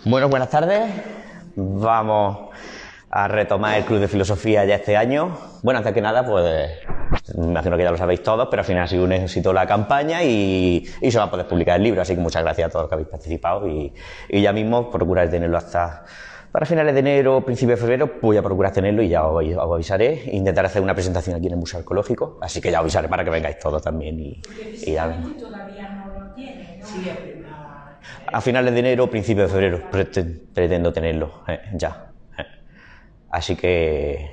Bueno, buenas tardes. Vamos a retomar el Club de Filosofía ya este año. Bueno, antes que nada, pues me imagino que ya lo sabéis todos, pero al final ha sido un éxito la campaña y se va a poder publicar el libro, así que muchas gracias a todos los que habéis participado y ya mismo procuraré tenerlo hasta para finales de enero, principio de febrero. Voy a procurar tenerlo y ya os avisaré. Intentaré hacer una presentación aquí en el Museo Arqueológico, así que ya os avisaré para que vengáis todos también y ya. Todavía no lo tiene, ¿no? Sí, a finales de enero, principio de febrero pretendo tenerlo, ya. Así que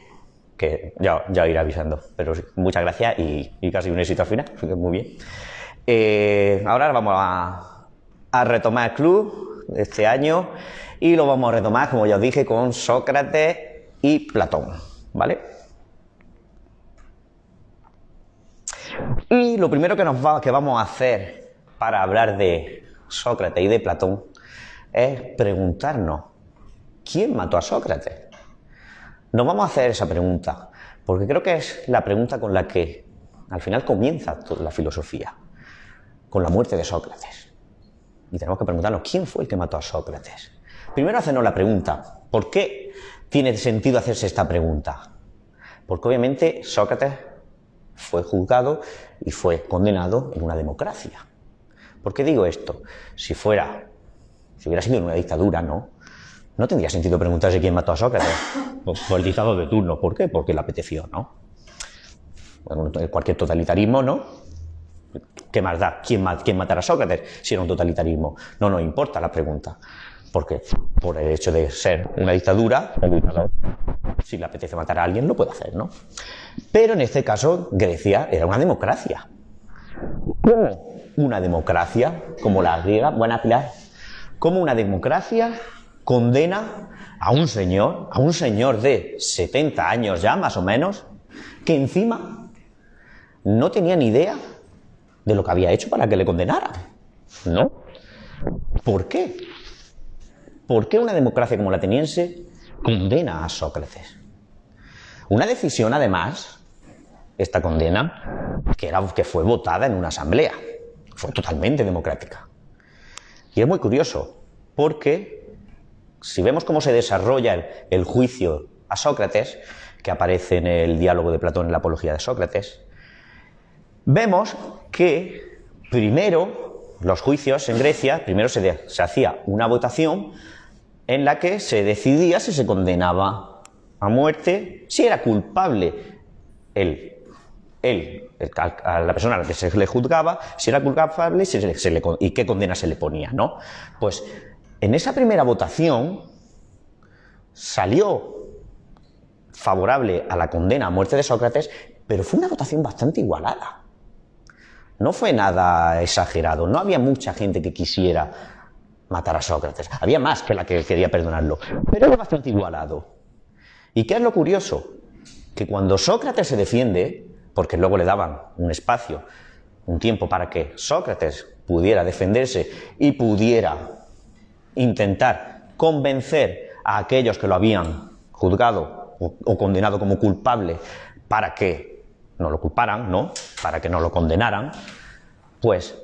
ya iré avisando. Pero sí, muchas gracias y casi un éxito al final. Muy bien. Ahora vamos a retomar el club de este año y lo vamos a retomar, como ya os dije, con Sócrates y Platón, ¿vale? Y lo primero que vamos a hacer para hablar de Sócrates y de Platón es preguntarnos ¿quién mató a Sócrates? Nos vamos a hacer esa pregunta porque creo que es la pregunta con la que al final comienza toda la filosofía, con la muerte de Sócrates. Y tenemos que preguntarnos ¿quién fue el que mató a Sócrates? Primero hacernos la pregunta, ¿por qué tiene sentido hacerse esta pregunta? Porque obviamente Sócrates fue juzgado y fue condenado en una democracia. ¿Por qué digo esto? Si hubiera sido en una dictadura, no tendría sentido preguntarse quién mató a Sócrates. Por el dictador de turno. ¿Por qué? Porque le apeteció, ¿no? Bueno, cualquier totalitarismo, ¿no? ¿Qué más da? ¿Quién matará a Sócrates si era un totalitarismo? No nos importa la pregunta. Porque por el hecho de ser una dictadura, el dictador, si le apetece matar a alguien, lo puede hacer, ¿no? Pero en este caso, Grecia era una democracia. ¿Cómo una democracia, como la griega, buena Pilar, cómo una democracia condena a un señor de 70 años ya, más o menos, que encima no tenía ni idea de lo que había hecho para que le condenaran? ¿No? ¿Por qué? ¿Por qué una democracia como la ateniense condena a Sócrates? Una decisión, además, esta condena, que fue votada en una asamblea. Fue totalmente democrática. Y es muy curioso, porque si vemos cómo se desarrolla el juicio a Sócrates, que aparece en el diálogo de Platón en la Apología de Sócrates, vemos que primero, los juicios en Grecia, primero se hacía una votación en la que se decidía si se condenaba a muerte, si era culpable a la persona a la que se le juzgaba, si era culpable y qué condena se le ponía, ¿no? Pues en esa primera votación salió favorable a la condena a muerte de Sócrates, pero fue una votación bastante igualada. No fue nada exagerado, no había mucha gente que quisiera matar a Sócrates, había más que la que quería perdonarlo, pero era bastante igualado. ¿Y qué es lo curioso? Que cuando Sócrates se defiende, porque luego le daban un espacio, un tiempo para que Sócrates pudiera defenderse y pudiera intentar convencer a aquellos que lo habían juzgado o condenado como culpable para que no lo culparan, ¿no? Para que no lo condenaran, pues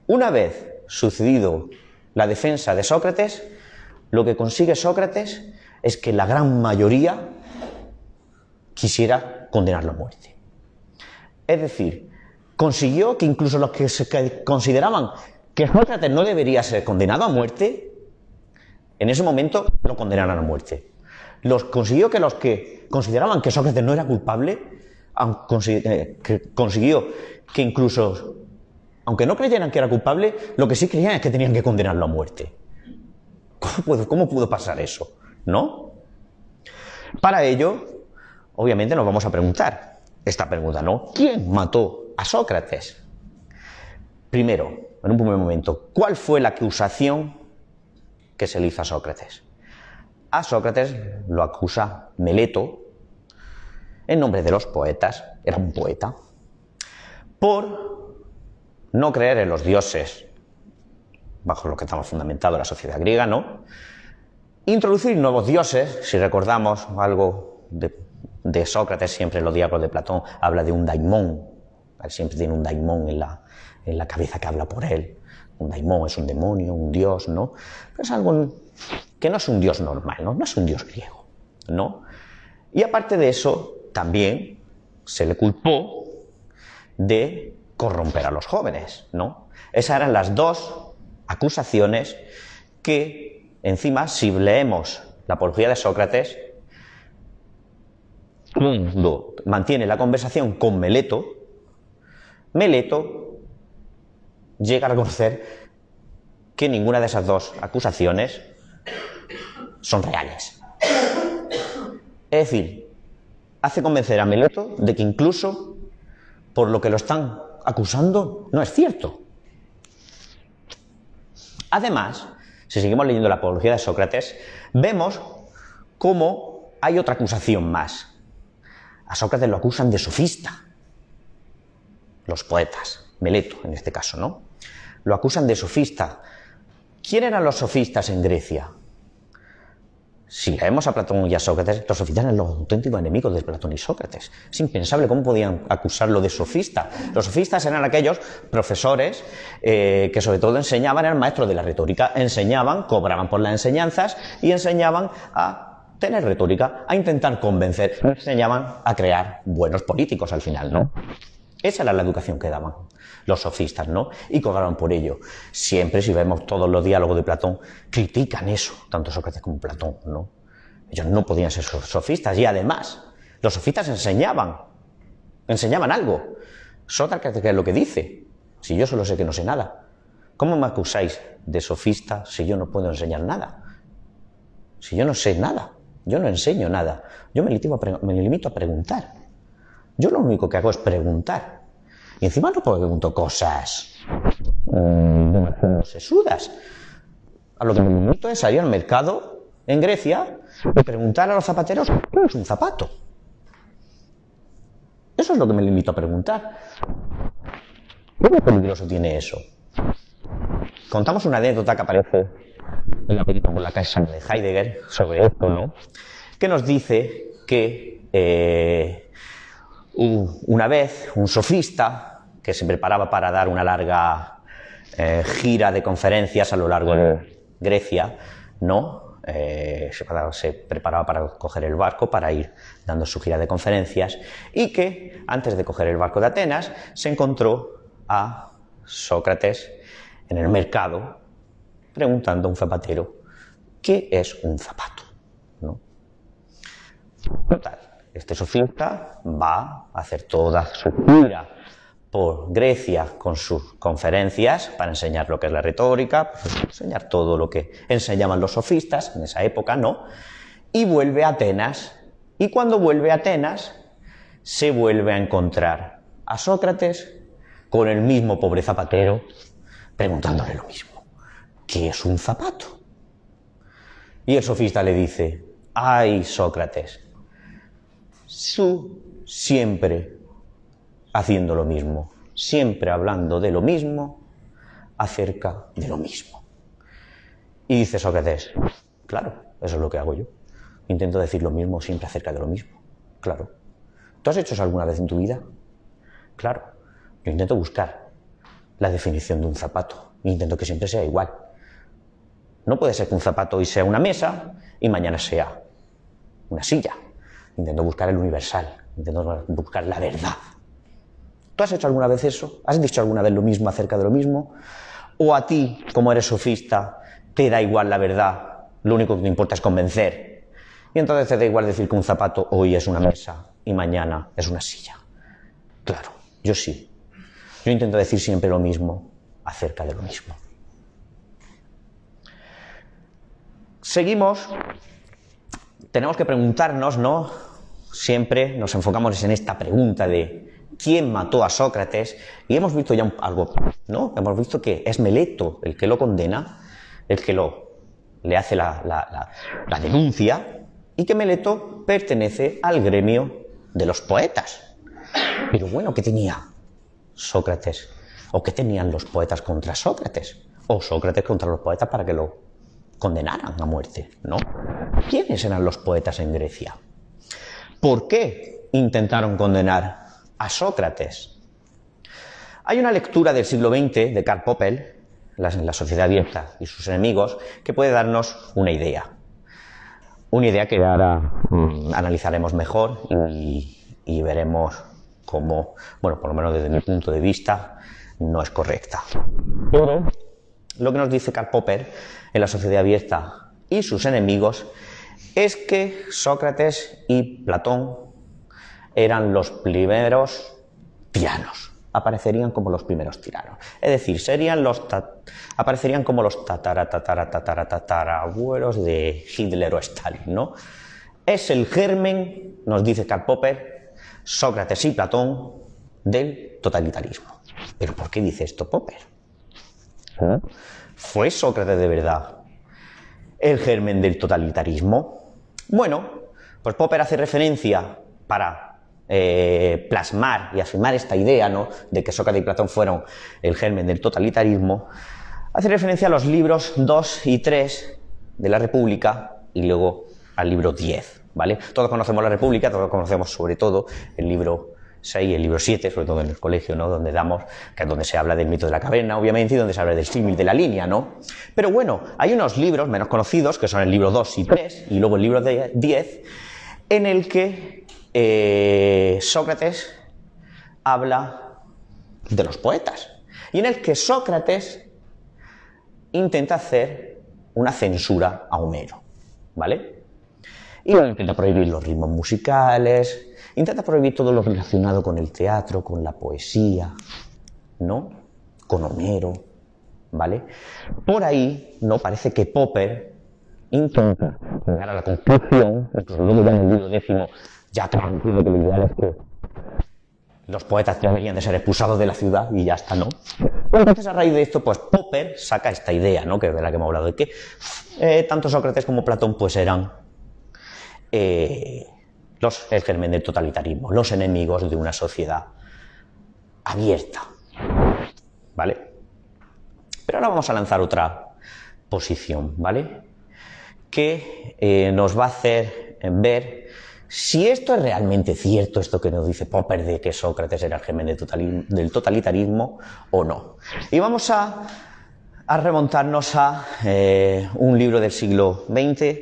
una vez sucedido la defensa de Sócrates, lo que consigue Sócrates es que la gran mayoría quisiera condenarlo a muerte. Es decir, consiguió que incluso los que consideraban que Sócrates no debería ser condenado a muerte, en ese momento lo condenaran a muerte. Consiguió que los que consideraban que Sócrates no era culpable, consiguió que incluso, aunque no creyeran que era culpable, lo que sí creían es que tenían que condenarlo a muerte. ¿Cómo pudo pasar eso? ¿No? Para ello, obviamente nos vamos a preguntar esta pregunta, ¿no? ¿Quién mató a Sócrates? Primero, en un primer momento, ¿cuál fue la acusación que se le hizo a Sócrates? A Sócrates lo acusa Meleto, en nombre de los poetas, era un poeta, por no creer en los dioses, bajo lo que estaba fundamentado la sociedad griega, ¿no? Introducir nuevos dioses, si recordamos algo de Sócrates, siempre en los diálogos de Platón habla de un daimón, siempre tiene un daimón en la cabeza que habla por él. Un daimón es un demonio, un dios, ¿no? Pero es algo que no es un dios normal, no es un dios griego, ¿no? Y aparte de eso, también se le culpó de corromper a los jóvenes, ¿no? Esas eran las dos acusaciones que, encima, si leemos la Apología de Sócrates, cuando mantiene la conversación con Meleto, Meleto llega a reconocer que ninguna de esas dos acusaciones son reales. Es decir, hace convencer a Meleto de que incluso por lo que lo están acusando no es cierto. Además, si seguimos leyendo la Apología de Sócrates, vemos cómo hay otra acusación más. A Sócrates lo acusan de sofista. Los poetas, Meleto en este caso, ¿no? Lo acusan de sofista. ¿Quién eran los sofistas en Grecia? Si leemos a Platón y a Sócrates, los sofistas eran los auténticos enemigos de Platón y Sócrates. Es impensable cómo podían acusarlo de sofista. Los sofistas eran aquellos profesores que sobre todo enseñaban, eran maestros de la retórica, enseñaban, cobraban por las enseñanzas y enseñaban a tener retórica, a intentar convencer, enseñaban a crear buenos políticos al final, ¿no? Esa era la educación que daban los sofistas, ¿no? Y cobraban por ello. Siempre, si vemos todos los diálogos de Platón, critican eso, tanto Sócrates como Platón, ¿no? Ellos no podían ser sofistas y además, los sofistas enseñaban algo. Sócrates, ¿qué es lo que dice? Si yo solo sé que no sé nada. ¿Cómo me acusáis de sofista si yo no puedo enseñar nada? Si yo no sé nada, yo no enseño nada. Yo me limito a preguntar. Yo lo único que hago es preguntar. Y encima no pregunto cosas sesudas. A lo que me limito es salir al mercado en Grecia y preguntar a los zapateros ¿qué es un zapato? Eso es lo que me limito a preguntar. ¿Qué de peligroso tiene eso? Contamos una anécdota que aparece en la película por la casa de Heidegger sobre esto, ¿no? Que nos dice que una vez un sofista que se preparaba para dar una larga gira de conferencias a lo largo de Grecia, ¿no? Se preparaba para coger el barco para ir dando su gira de conferencias y que antes de coger el barco de Atenas se encontró a Sócrates en el mercado preguntando a un zapatero ¿qué es un zapato? ¿No? Total, este sofista va a hacer toda su gira por Grecia con sus conferencias para enseñar lo que es la retórica, enseñar todo lo que enseñaban los sofistas en esa época, ¿no? Y vuelve a Atenas. Y cuando vuelve a Atenas, se vuelve a encontrar a Sócrates con el mismo pobre zapatero preguntándole lo mismo. ¿Qué es un zapato? Y el sofista le dice, ¡ay, Sócrates! Tú siempre haciendo lo mismo, siempre hablando de lo mismo, acerca de lo mismo. Y dice Sócrates, claro, eso es lo que hago yo. Intento decir lo mismo siempre acerca de lo mismo. Claro. ¿Tú has hecho eso alguna vez en tu vida? Claro. Yo intento buscar la definición de un zapato. Intento que siempre sea igual. No puede ser que un zapato hoy sea una mesa y mañana sea una silla. Intento buscar el universal. Intento buscar la verdad. ¿Tú has hecho alguna vez eso? ¿Has dicho alguna vez lo mismo acerca de lo mismo? ¿O a ti, como eres sofista, te da igual la verdad? Lo único que te importa es convencer. Y entonces te da igual decir que un zapato hoy es una mesa y mañana es una silla. Claro, yo sí. Yo intento decir siempre lo mismo acerca de lo mismo. Seguimos. Tenemos que preguntarnos, ¿no? Siempre nos enfocamos en esta pregunta de ¿quién mató a Sócrates? Y hemos visto ya algo, ¿no? Hemos visto que es Meleto el que lo condena, el que le hace la denuncia, y que Meleto pertenece al gremio de los poetas. Pero bueno, ¿qué tenía Sócrates? ¿O qué tenían los poetas contra Sócrates? O Sócrates contra los poetas para que lo condenaran a muerte, ¿no? ¿Quiénes eran los poetas en Grecia? ¿Por qué intentaron condenar a Sócrates? Hay una lectura del siglo XX de Karl Popper la sociedad abierta y sus enemigos, que puede darnos una idea. Una idea que ahora analizaremos mejor y veremos cómo, bueno, por lo menos desde mi punto de vista, no es correcta. Pero lo que nos dice Karl Popper en la sociedad abierta y sus enemigos es que Sócrates y Platón eran los primeros tiranos. Aparecerían como los primeros tiranos. Es decir, aparecerían como los tatarabuelos de Hitler o Stalin, ¿no? Es el germen, nos dice Karl Popper, Sócrates y Platón, del totalitarismo. ¿Pero por qué dice esto Popper? ¿Fue Sócrates de verdad el germen del totalitarismo? Bueno, pues Popper hace referencia para plasmar y afirmar esta idea, ¿no?, de que Sócrates y Platón fueron el germen del totalitarismo, hace referencia a los libros 2 y 3 de la República y luego al libro 10, ¿vale? Todos conocemos la República, todos conocemos sobre todo el libro 6 y el libro 7, sobre todo en el colegio, ¿no?, donde que es donde se habla del mito de la caverna, obviamente, y donde se habla del símil de la línea, ¿no? Pero bueno, hay unos libros menos conocidos, que son el libro 2 y 3, y luego el libro 10, en el que Sócrates habla de los poetas, y en el que Sócrates intenta hacer una censura a Homero, ¿vale? Y intenta prohibir los ritmos musicales, intenta prohibir todo lo relacionado con el teatro, con la poesía, ¿no?, con Homero, ¿vale? Por ahí, ¿no?, parece que Popper intenta llegar a la conclusión, incluso luego ya en el libro 10 ya transmitido que lo ideal es que los poetas deberían de ser expulsados de la ciudad y ya está, ¿no? Entonces, a raíz de esto, pues Popper saca esta idea, ¿no?, que es de la que hemos hablado, de que tanto Sócrates como Platón pues eran el germen del totalitarismo, los enemigos de una sociedad abierta, ¿vale? Pero ahora vamos a lanzar otra posición, ¿vale?, que nos va a hacer ver si esto es realmente cierto, esto que nos dice Popper de que Sócrates era el germen del totalitarismo o no. Y vamos a remontarnos a un libro del siglo XX,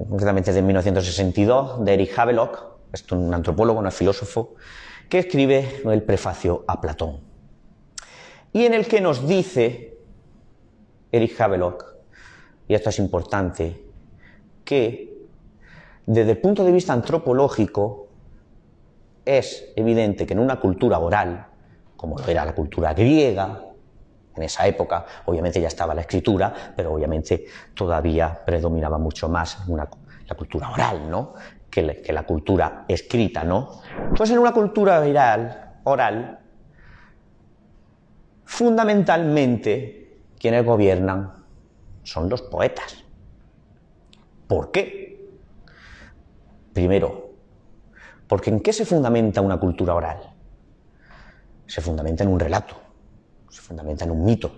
concretamente de 1962, de Erich Havelock, es un antropólogo, no es filósofo, que escribe el prefacio a Platón. Y en el que nos dice Erich Havelock, y esto es importante, que desde el punto de vista antropológico es evidente que en una cultura oral, como lo era la cultura griega, en esa época obviamente ya estaba la escritura, pero obviamente todavía predominaba mucho más la cultura oral, ¿no?, que la cultura escrita, ¿no? Pues en una cultura oral, fundamentalmente quienes gobiernan son los poetas. ¿Por qué? Primero, porque ¿en qué se fundamenta una cultura oral? Se fundamenta en un relato, se fundamenta en un mito.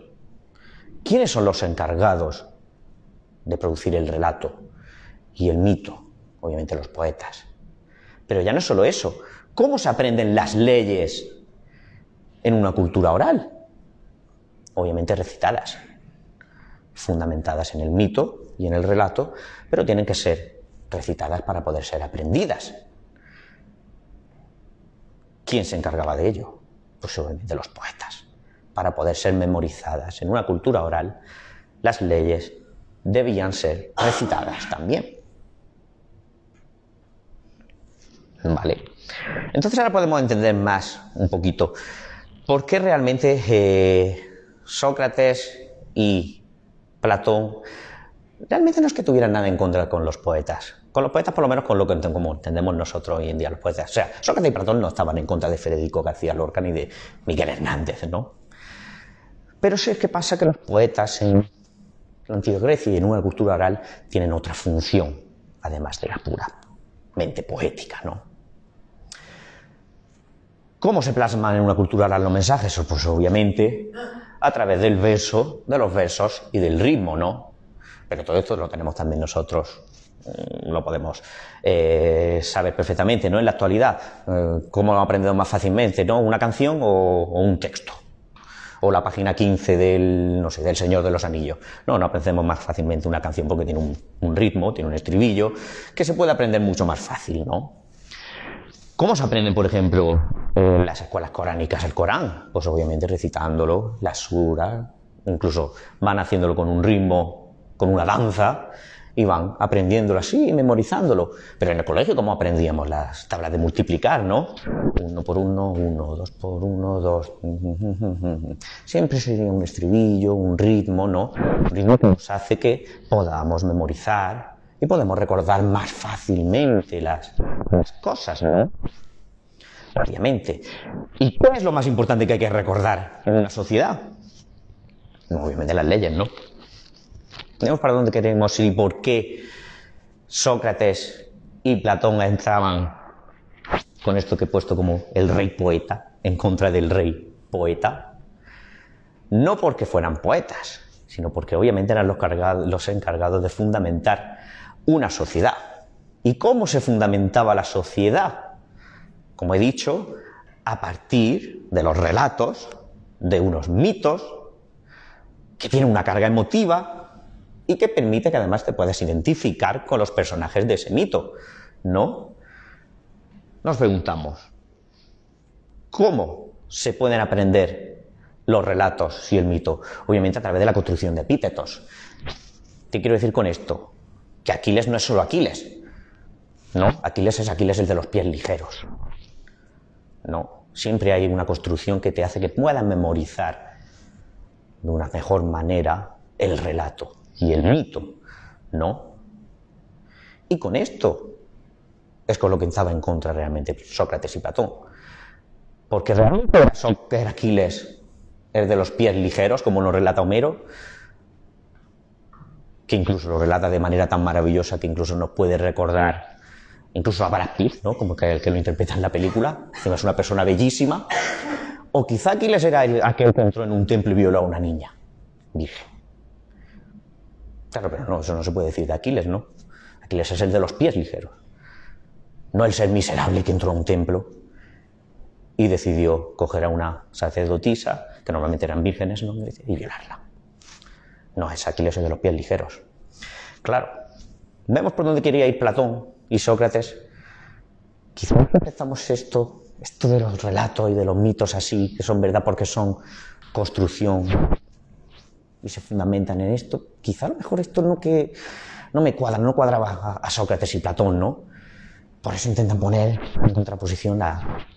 ¿Quiénes son los encargados de producir el relato y el mito? Obviamente los poetas. Pero ya no es solo eso. ¿Cómo se aprenden las leyes en una cultura oral? Obviamente recitadas, fundamentadas en el mito y en el relato, pero tienen que ser recitadas para poder ser aprendidas. ¿Quién se encargaba de ello? Pues obviamente los poetas. Para poder ser memorizadas en una cultura oral, las leyes debían ser recitadas también. Vale. Entonces ahora podemos entender más un poquito por qué realmente Sócrates y Platón realmente no es que tuvieran nada en contra con los poetas. Con los poetas, por lo menos con lo que como entendemos nosotros hoy en día los poetas. O sea, Sócrates y Platón no estaban en contra de Federico García Lorca ni de Miguel Hernández, ¿no? Pero sí es que pasa que los poetas en la antigua Grecia y en una cultura oral tienen otra función, además de la puramente poética, ¿no? ¿Cómo se plasman en una cultura oral los mensajes? Pues obviamente a través del verso, de los versos y del ritmo, ¿no? Pero todo esto lo tenemos también nosotros, lo podemos saber perfectamente, ¿no? En la actualidad, ¿cómo lo aprendemos más fácilmente, ¿no? ¿Una canción o un texto? o la página 15 del, no sé, del Señor de los Anillos. No aprendemos más fácilmente una canción porque tiene un ritmo, tiene un estribillo, que se puede aprender mucho más fácil, ¿no? ¿Cómo se aprenden, por ejemplo, en las escuelas coránicas el Corán? Pues obviamente recitándolo, las suras, incluso van haciéndolo con un ritmo, con una danza, y van aprendiéndolo así, memorizándolo. Pero en el colegio, ¿cómo aprendíamos las tablas de multiplicar, no? 1 por 1, 1, 2 por 1, 2. Siempre sería un estribillo, un ritmo, ¿no? Un ritmo que nos hace que podamos memorizar y podemos recordar más fácilmente las cosas, ¿no? Obviamente. ¿Y cuál es lo más importante que hay que recordar en una sociedad? No, obviamente las leyes, ¿no? Tenemos para dónde queremos ir y por qué Sócrates y Platón entraban con esto que he puesto como el rey poeta, en contra del rey poeta. No porque fueran poetas, sino porque obviamente eran los encargados de fundamentar una sociedad. ¿Y cómo se fundamentaba la sociedad? Como he dicho, a partir de los relatos, de unos mitos, que tienen una carga emotiva y que permite que además te puedas identificar con los personajes de ese mito, ¿no? Nos preguntamos, ¿cómo se pueden aprender los relatos y el mito? Obviamente a través de la construcción de epítetos. ¿Qué quiero decir con esto? Que Aquiles no es solo Aquiles, ¿no? Aquiles es Aquiles el de los pies ligeros, ¿no? Siempre hay una construcción que te hace que puedas memorizar de una mejor manera el relato y el mito, ¿no? Y con esto es con lo que estaba en contra realmente Sócrates y Platón. Porque realmente era Aquiles el de los pies ligeros, como lo relata Homero, que incluso lo relata de manera tan maravillosa que incluso nos puede recordar incluso a Brad Pitt, ¿no? Como que el que lo interpreta en la película. Es una persona bellísima. O quizá Aquiles era aquel que entró en un templo y violó a una niña virgen. Claro, pero no, eso no se puede decir de Aquiles, ¿no? Aquiles es el de los pies ligeros. No el ser miserable que entró a un templo y decidió coger a una sacerdotisa, que normalmente eran vírgenes, ¿no? Y violarla. No, es Aquiles el de los pies ligeros. Claro, vemos por dónde quería ir Platón y Sócrates. Quizás empezamos esto de los relatos y de los mitos así, que son verdad porque son construcción y se fundamentan en esto. Quizá a lo mejor esto no me cuadra, no cuadraba a Sócrates y Platón, ¿no? Por eso intentan poner en contraposición la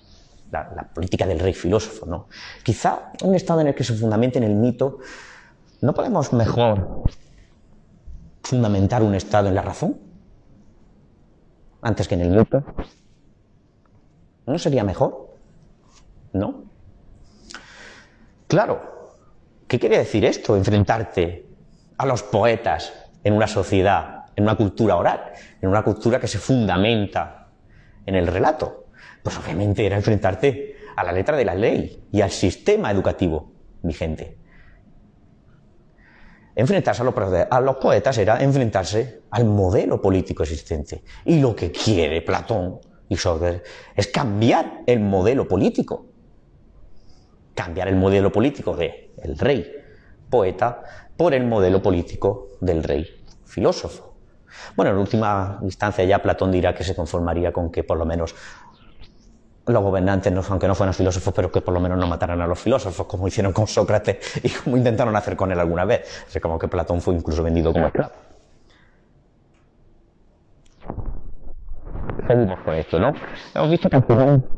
política del rey filósofo, ¿no? Quizá un estado en el que se fundamente en el mito, ¿no podemos mejor fundamentar un estado en la razón antes que en el mito? ¿No sería mejor? ¿No? Claro, ¿qué quiere decir esto? Enfrentarte a los poetas en una sociedad, en una cultura oral, en una cultura que se fundamenta en el relato. Pues obviamente era enfrentarte a la letra de la ley y al sistema educativo vigente. Enfrentarse a los poetas era enfrentarse al modelo político existente. Y lo que quiere Platón y Sócrates es cambiar el modelo político. Cambiar el modelo político del rey poeta por el modelo político del rey filósofo. Bueno, en última instancia ya Platón dirá que se conformaría con que por lo menos los gobernantes, aunque no fueran filósofos, pero que por lo menos no mataran a los filósofos, como hicieron con Sócrates y como intentaron hacer con él alguna vez. Es como que Platón fue incluso vendido como esclavo. Seguimos con esto, ¿no? Hemos visto que al final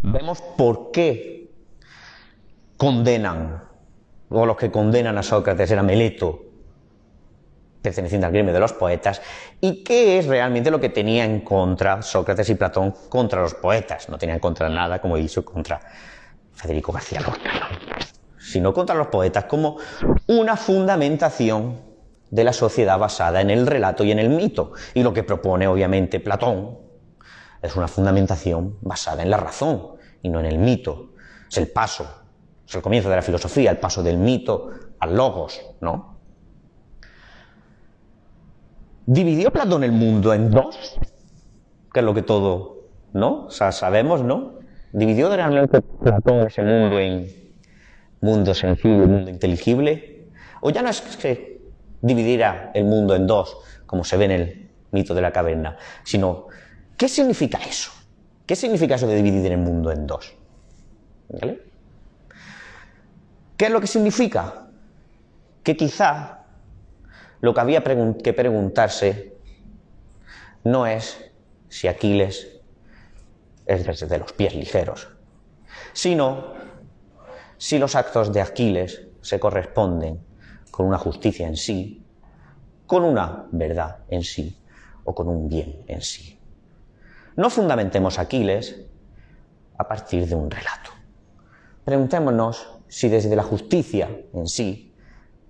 vemos por qué condenan, o los que condenan a Sócrates era Meleto, perteneciente al gremio de los poetas, y qué es realmente lo que tenía en contra Sócrates y Platón contra los poetas. No tenía en contra nada, como he dicho, contra Federico García Lorca, sino contra los poetas como una fundamentación de la sociedad basada en el relato y en el mito. Y lo que propone, obviamente, Platón es una fundamentación basada en la razón y no en el mito. Es el paso, es el comienzo de la filosofía, el paso del mito al logos, ¿no? ¿Dividió Platón el mundo en dos? Que es lo que todo, ¿no? O sea, sabemos, ¿no? ¿Dividió realmente Platón ese mundo en mundo sencillo y mundo inteligible? ¿O ya no es que dividirá el mundo en dos, como se ve en el mito de la caverna, sino ¿qué significa eso? ¿Qué significa eso de dividir el mundo en dos? ¿Vale? ¿Qué es lo que significa? Que quizá lo que había que preguntarse no es si Aquiles es desde los pies ligeros, sino si los actos de Aquiles se corresponden con una justicia en sí, con una verdad en sí o con un bien en sí. No fundamentemos a Aquiles a partir de un relato. Preguntémonos si desde la justicia en sí,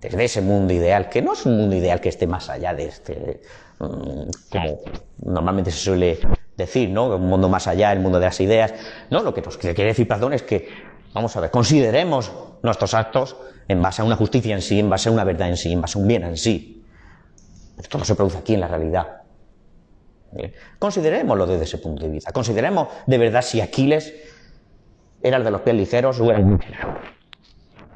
desde ese mundo ideal, que no es un mundo ideal que esté más allá de este, como normalmente se suele decir, ¿no? Un mundo más allá, el mundo de las ideas. No, lo que nos quiere decir Platón es que, vamos a ver, consideremos nuestros actos en base a una justicia en sí, en base a una verdad en sí, en base a un bien en sí. Esto no se produce aquí en la realidad. Considerémoslo desde ese punto de vista. Consideremos de verdad si Aquiles era el de los pies ligeros o era el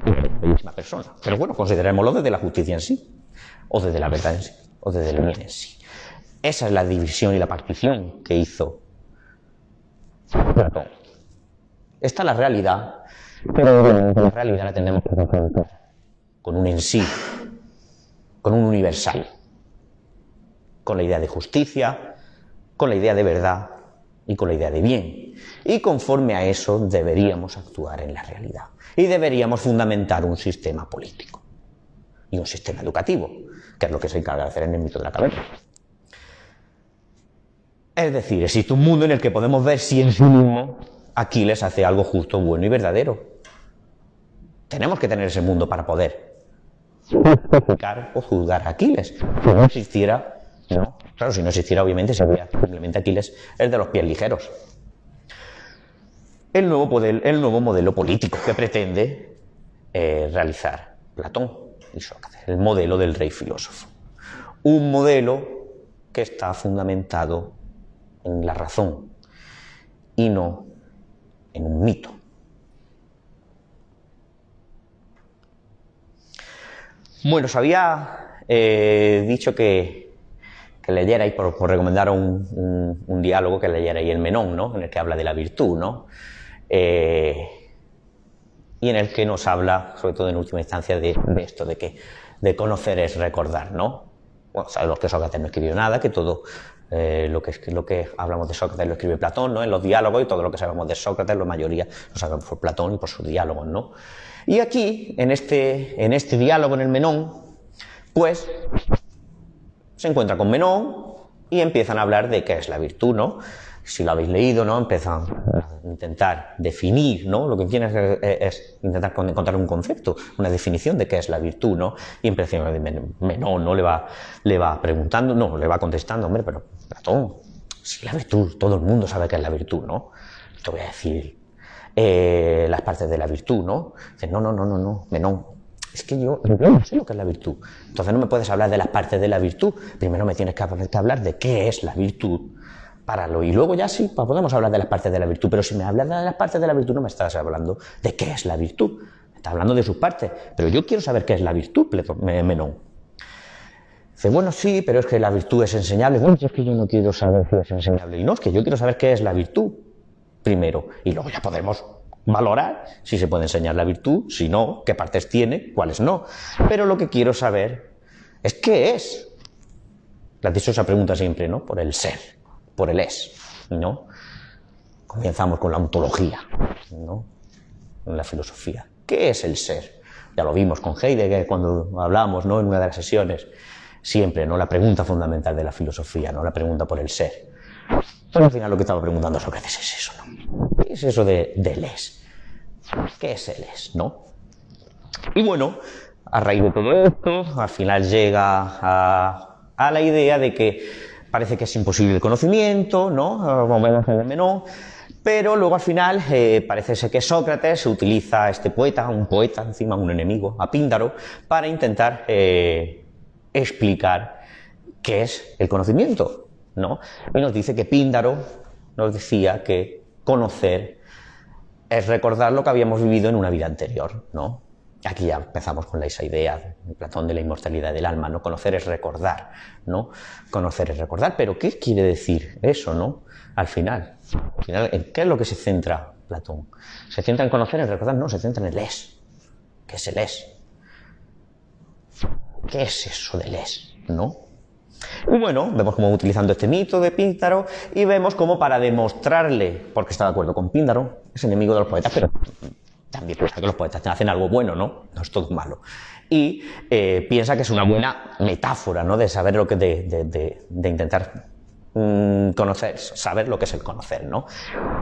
la misma persona. Pero bueno, considerémoslo desde la justicia en sí, o desde la verdad en sí, o desde el bien en sí. Esa es la división y la partición que hizo Platón. Esta es la realidad, pero la realidad la tenemos que confrontar con un en sí, con un universal, con la idea de justicia, con la idea de verdad y con la idea de bien. Y conforme a eso deberíamos actuar en la realidad. Y deberíamos fundamentar un sistema político y un sistema educativo, que es lo que se encarga de hacer en el mito de la caverna. Es decir, existe un mundo en el que podemos ver si en sí mismo Aquiles hace algo justo, bueno y verdadero. Tenemos que tener ese mundo para poder justificar o juzgar a Aquiles. Si no existiera, no. Claro, si no existiera, obviamente sería simplemente Aquiles el de los pies ligeros. El nuevo modelo político que pretende realizar Platón y Sócrates, el modelo del rey filósofo. Un modelo que está fundamentado en la razón y no en un mito. Bueno, os había dicho que leyerais, por recomendar un diálogo, que leyerais el Menón, ¿no? En el que habla de la virtud, ¿no? Y en el que nos habla, sobre todo en última instancia, de esto, de conocer es recordar, ¿no? Bueno, sabemos que Sócrates no escribió nada, que todo lo que hablamos de Sócrates lo escribe Platón, ¿no? En los diálogos, y todo lo que sabemos de Sócrates, la mayoría lo sabemos por Platón y por sus diálogos, ¿no? Y aquí, en este diálogo, en el Menón, pues se encuentra con Menón y empiezan a hablar de qué es la virtud, ¿no? Si lo habéis leído, ¿no? Empiezan a intentar definir, ¿no? Lo que quieren es intentar encontrar un concepto, una definición de qué es la virtud, ¿no? Y empieza Menón, ¿no? Le va preguntando, no, le va contestando, hombre, pero Platón, si la virtud, todo el mundo sabe qué es la virtud, ¿no? Te voy a decir las partes de la virtud, ¿no? Dice, no, Menón, es que yo no sé lo que es la virtud. Entonces no me puedes hablar de las partes de la virtud. Primero me tienes que hablar de qué es la virtud. Y luego ya sí, podemos hablar de las partes de la virtud. Pero si me hablas de las partes de la virtud, no me estás hablando de qué es la virtud. Me estás hablando de sus partes. Pero yo quiero saber qué es la virtud, Menón. Dice, bueno, sí, pero es que la virtud es enseñable. Bueno, es que yo no quiero saber si es enseñable. Y no, es que yo quiero saber qué es la virtud primero. Y luego ya podemos valorar si se puede enseñar la virtud, si no, qué partes tiene, cuáles no. Pero lo que quiero saber es qué es. La dichosa pregunta siempre, ¿no? Por el ser, por el es, ¿no? Comenzamos con la ontología, ¿no? En la filosofía. ¿Qué es el ser? Ya lo vimos con Heidegger cuando hablamos, ¿no? En una de las sesiones. Siempre, ¿no? La pregunta fundamental de la filosofía, ¿no? La pregunta por el ser. Pero al final lo que estaba preguntando Sócrates es eso, ¿no? ¿Qué es eso del es? ¿Qué es el es, no? Y bueno, a raíz de todo esto, al final llega a la idea de que parece que es imposible el conocimiento, ¿no? Como vemos en el Menón, pero luego al final parece ser que Sócrates utiliza a este poeta, un poeta, encima un enemigo, a Píndaro, para intentar explicar qué es el conocimiento, ¿no? Y nos dice que Píndaro nos decía que conocer es recordar lo que habíamos vivido en una vida anterior, ¿no? Aquí ya empezamos con esa idea de Platón de la inmortalidad del alma, ¿no? Conocer es recordar, ¿no? Conocer es recordar, pero ¿qué quiere decir eso, no? Al final, ¿en qué es lo que se centra Platón? ¿Se centra en conocer, en recordar? No, se centra en el es. ¿Qué es el es? ¿Qué es eso del es, no? Y bueno, vemos cómo utilizando este mito de Píndaro y vemos cómo para demostrarle, porque está de acuerdo con Píndaro, es enemigo de los poetas, pero también piensa que los poetas hacen algo bueno, ¿no? No es todo malo. Y piensa que es una buena metáfora, ¿no? De saber lo que de intentar conocer, saber lo que es el conocer, ¿no?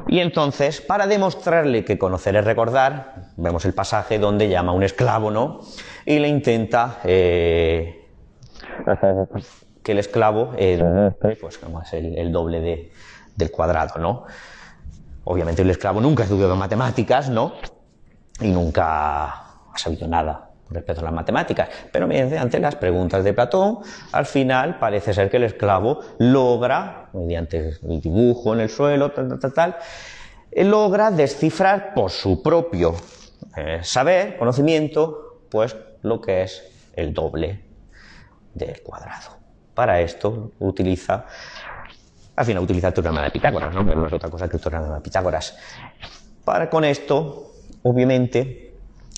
Y entonces, para demostrarle que conocer es recordar, vemos el pasaje donde llama a un esclavo, ¿no? Y le intenta que el esclavo pues como es el doble del cuadrado, ¿no? Obviamente el esclavo nunca ha estudiado matemáticas, ¿no? Y nunca ha sabido nada respecto a las matemáticas, pero mediante las preguntas de Platón, al final parece ser que el esclavo logra, mediante el dibujo en el suelo, logra descifrar por su propio saber, conocimiento, pues lo que es el doble del cuadrado. Para esto utiliza, al final utiliza el teorema de Pitágoras, ¿no? Pero no es otra cosa que el teorema de Pitágoras. Con esto, obviamente,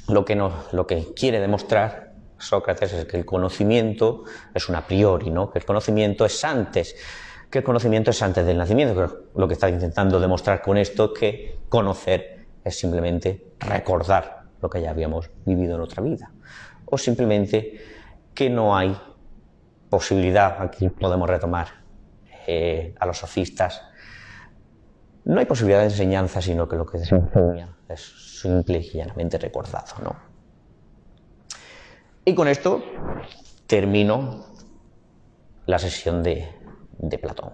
lo que quiere demostrar Sócrates es que el conocimiento es un a priori, ¿no? Que el conocimiento es antes, del nacimiento. Pero lo que está intentando demostrar con esto es que conocer es simplemente recordar lo que ya habíamos vivido en otra vida. O simplemente que no hay posibilidad, aquí podemos retomar a los sofistas, no hay posibilidad de enseñanza, sino que lo que se enseña es simple y llanamente recordado, ¿no? Y con esto termino la sesión de Platón.